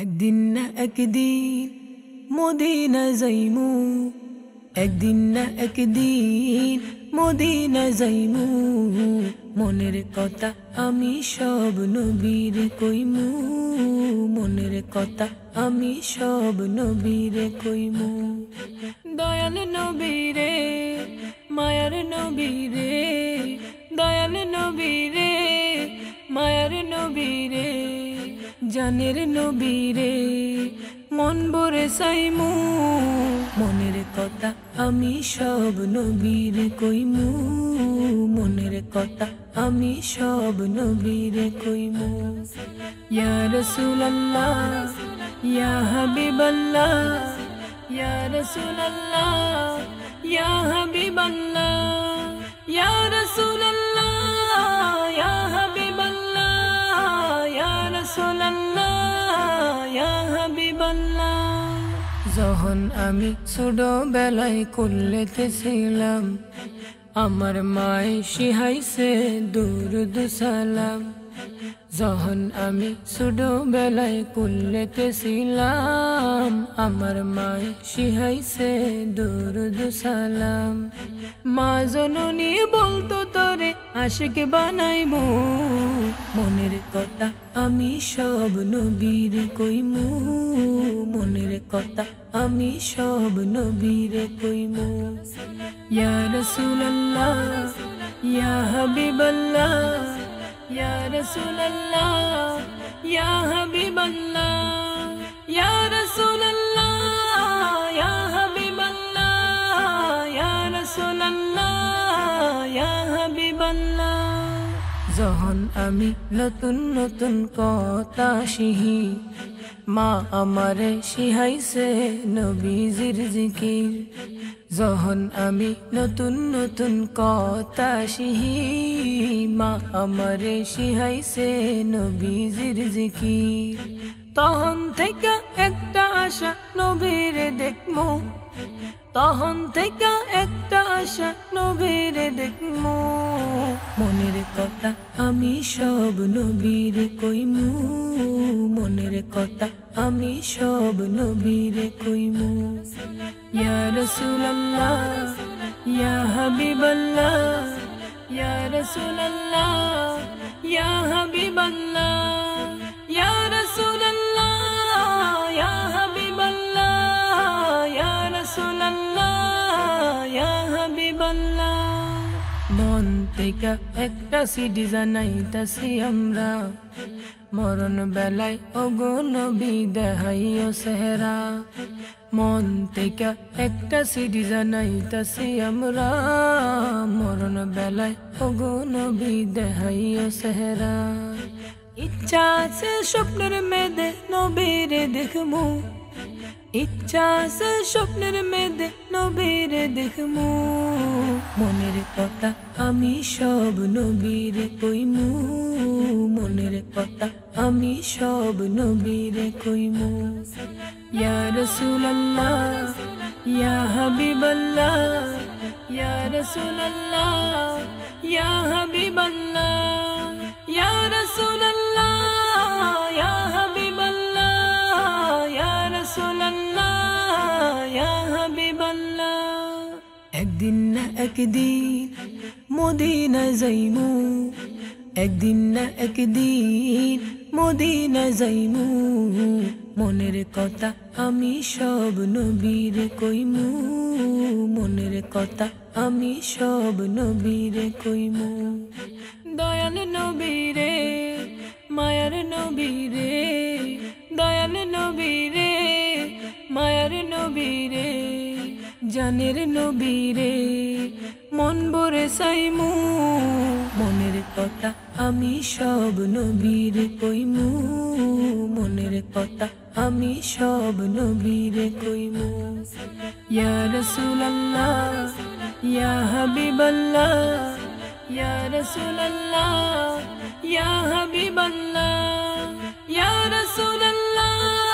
একদিন না একদিন মদিনা যাইমু, একদিন না একদিন মদিনা যাইমু। মনের কথা আমি সব নবীরে কইমু, মনের কথা আমি সব নবীরে কইমু। দয়াল নবীরে মায়ার নবীরে, দয়াল নবীরে মায়ার নবীরে, জানের নবীরে মন ভরে চাইমু। মনের কথা আমি সব নবীরে কইমু, মনের কথা আমি সব নবীরে কইমু। ইয়া রাসূলুল্লাহ ইয়া হাবিবাল্লাহ, ইয়া রাসূলুল্লাহ ইয়া হাবিবাল্লাহ, ইয়া রাসূলুল্লাহ ইয়া হাবিবাল্লাহ, ইয়া রাসূলুল্লাহ ইয়া হাবিবাল্লাহ। যখন আমি ছোট বেলায় কুল্লেতে ছিলাম, আমার মায় শিখাইছে দুরুদ সালাম। যখন আমি ছোট বেলায় কুল্লেতে ছিলাম, আমার মায় শিখাইছে দুরুদ সালাম। মা জননী বলতো তোরে আশিক বানাইবো, মনের কথা আমি সব নবীরে কইমু, মনের কথা আমি সব নবীরে কইমু। ইয়া রাসূলুল্লাহ ইয়া হাবিবাল্লাহ, ইয়া রাসূলুল্লাহ ইয়া হাবিবাল্লাহ, ইয়া রাসূলুল্লাহ ইয়া হাবিবাল্লাহ, ইয়া রাসূলুল্লাহ ইয়া হাবিবাল্লাহ। যখন আমি নতুন নতুন কথা শিখি, মা আমারে শিখাইছে নবীজির জিকির। যখন আমি নতুন নতুন কথা শিখি, মা আমারে শিখাইছে নবীজির জিকির। তখন থেকে একটা আশা নবীরে দেখমু, তখন থেকে একটা আশা নবীরে দেখমু। মনের কথা আমি সব নবীরে কইমু, মনের কথা আমি সব নবীরে কইমু। ইয়া রাসূলুল্লাহ ইয়া হাবিবাল্লাহ, ইয়া রাসূলুল্লাহ ইয়া হাবিবাল্লাহ, ইয়া রাসূলুল্লাহ ইয়া হাবিবাল্লাহ, ইয়া রাসূলুল্লাহ ইয়া হাবিবাল্লাহ। মন থেকে একটা সিডি জানাইতাছি আমরা, মরণ বেলায় ওগো নবী দেখাইও চেহারা। মন থেকে একটা সিডি জানাইতাছি আমরা, মরণ বেলায় ওগো নবী দেখাইও চেহারা। ইচ্ছা আছে স্বপ্নের মেয়েদে নবীরে দেখমু, ইচ্ছা আছে স্বপ্নের মেয়েদে নবীরে দেখমু। মনের কথা আমি সব নবীরে কইমু, মনের কথা আমি সব নবীরে কইমু। ইয়া রাসূলুল্লাহ ইয়া হাবিবাল্লাহ, ইয়া রাসূলুল্লাহ ইয়া হাবিবাল্লাহ, ইয়া রাসূলুল্লাহ ইয়া হাবিবাল্লাহ, ইয়া রাসূলুল্লাহ ইয়া হাবিবাল্লাহ। একদিন না একদিন মদিনা যাইমু, একদিন না একদিন মদিনা যাইমু। মনের কথা আমি সব নবীরে কইমু, মনের কথা আমি সব নবীরে কইমু। দয়াল নবীরে মায়ার নবীরে, দয়াল নবীরে মায়ার নবীরে, জানের নবীরে মন ভরে চাইমু। মনের কথা আমি সব নবীরে কইমু, মনের কথা আমি সব নবীরে কইমু। ইয়া রাসূলুল্লাহ ইয়া হাবিবাল্লাহ, ইয়া রাসূলুল্লাহ ইয়া হাবিবাল্লাহ, ইয়া রাসূলুল্লাহ